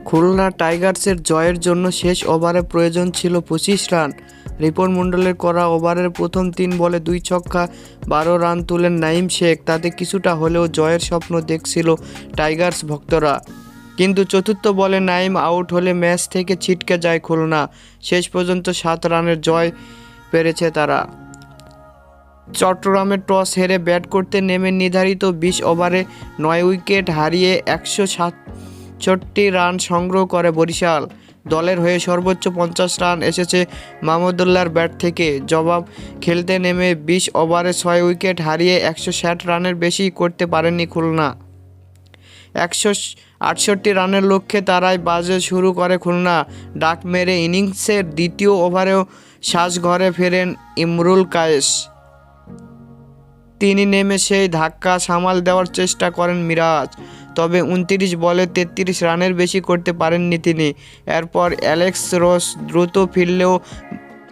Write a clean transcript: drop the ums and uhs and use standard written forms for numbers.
খুলনা টাইগার্সের জয়ের জন্য শেষ ওভারে প্রয়োজন ছিল 25 রান। রিপন মণ্ডলের করা ওভারের প্রথম 3 বলে 2 ছক্কা 12 রান তুলেন নাঈম শেখ। তাতে কিছুটা হলেও জয়ের স্বপ্ন দেখছিল টাইগার্স ভক্তরা। কিন্তু চতুর্থ বলে নাঈম আউট হলে ম্যাচ থেকে ছিটকে যায় খুলনা। শেষ পর্যন্ত 7 রানের জয় পেরেছে তারা। চট্টগ্রামে টস হেরে ব্যাট করতে নেমে নির্ধারিত 20 ওভারে 9 উইকেট হারিয়ে 167 রান সংগ্রহ করে বরিশাল। দলের হয়ে সর্বোচ্চ 50 রান এসেছে মাহমুদুল্লাহর ব্যাট থেকে। জবাব খেলতে নেমে 20 ওভারে 6 উইকেট হারিয়ে 160 রানের বেশি করতে পারেনি খুলনা। 168 রানের লক্ষ্যে তারাই বাজে শুরু করে খুলনা। ডাক মেরে ইনিংসের দ্বিতীয় ওভারেও সাজঘরে ফেরেন ইমরুল কায়েস। তিনি নেমে সেই ধাক্কা সামাল দেওয়ার চেষ্টা করেন মিরাজ, তবে 29 বলে 33 রানের বেশি করতে পারেননি তিনি। এরপর অ্যালেক্স রস দ্রুত ফিরলেও